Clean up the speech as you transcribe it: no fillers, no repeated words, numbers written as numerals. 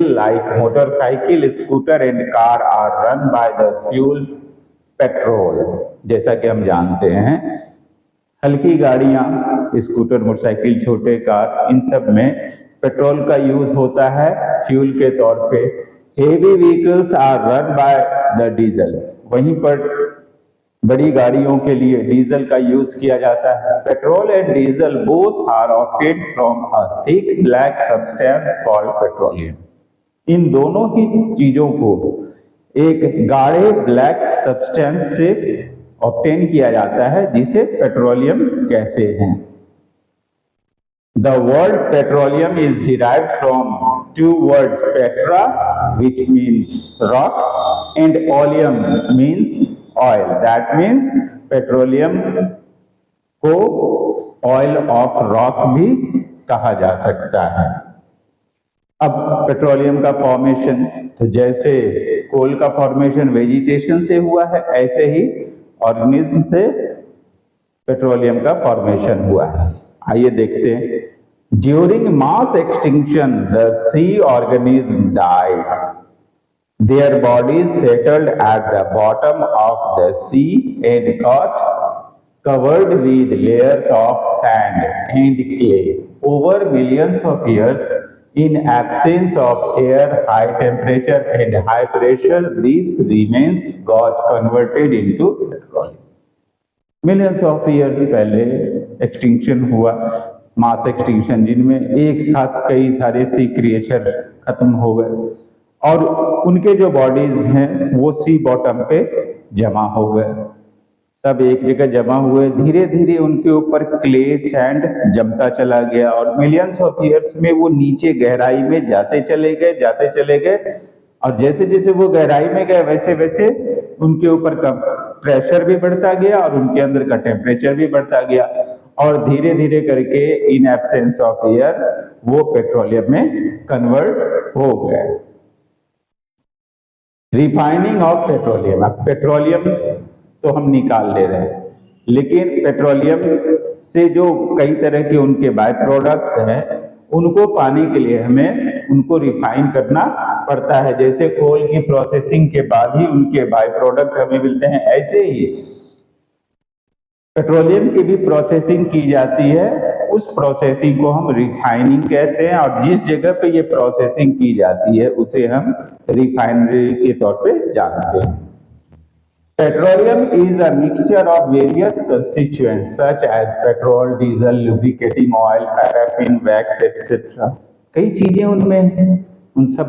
like motorcycle, scooter and car are run by the fuel petrol. जैसा कि हम जानते हैं हल्की गाड़ियां, स्कूटर, मोटरसाइकिल, छोटे कार, इन सब में पेट्रोल का यूज होता है फ्यूल के तौर पे। Heavy vehicles are run by the diesel. वहीं पर बड़ी गाड़ियों के लिए डीजल का यूज किया जाता है। Petrol and diesel both are obtained from a thick black substance called petroleum. इन दोनों ही चीजों को एक गाढ़े ब्लैक सब्सटेंस से ऑब्टेन किया जाता है जिसे पेट्रोलियम कहते हैं। The word petroleum is derived from two words, petra, which means rock, and oleum means oil. That means petroleum को oil of rock भी कहा जा सकता है। अब पेट्रोलियम का फॉर्मेशन, तो जैसे कोल का फॉर्मेशन वेजिटेशन से हुआ है, ऐसे ही ऑर्गेनिज्म से पेट्रोलियम का फॉर्मेशन हुआ है। आइए देखते हैं। During mass extinction the sea organism died, their bodies settled at the bottom of the sea and got covered with layers of sand and clay. Over millions of years, in absence of air, high temperature and high pressure, these remains got converted into petroleum. Millions of years पहले extinction हुआ, mass extinction, जिनमें एक साथ कई सारे सी creature खत्म हो गए और उनके जो बॉडीज हैं वो सी बॉटम पे जमा हो गए। सब एक जगह जमा हुए, धीरे धीरे उनके ऊपर क्ले सैंड जमता चला गया और मिलियंस ऑफ ईयर्स में वो नीचे गहराई में जाते चले गए और जैसे जैसे वो गहराई में गए वैसे वैसे उनके ऊपर का प्रेशर भी बढ़ता गया और उनके अंदर का टेम्परेचर भी बढ़ता गया और धीरे धीरे करके इन एब्सेंस ऑफ एयर वो पेट्रोलियम में कन्वर्ट हो गए। Refining of petroleum. अब पेट्रोलियम तो हम निकाल ले रहे हैं, लेकिन पेट्रोलियम से जो कई तरह के उनके बाय प्रोडक्ट्स हैं उनको पाने के लिए हमें उनको रिफाइन करना पड़ता है। जैसे कोल की प्रोसेसिंग के बाद ही उनके बाय प्रोडक्ट हमें मिलते हैं, ऐसे ही पेट्रोलियम की भी प्रोसेसिंग की जाती है। उस प्रोसेसिंग को हम रिफाइनिंग कहते हैं और जिस जगह पे ये प्रोसेसिंग की जाती है उसे हम रिफाइनरी के तौर पे जानते हैं। Petroleum is a mixture of various constituents such as petrol, diesel, lubricating oil, paraffin, wax, etc. कई चीजें उनमें, उन सब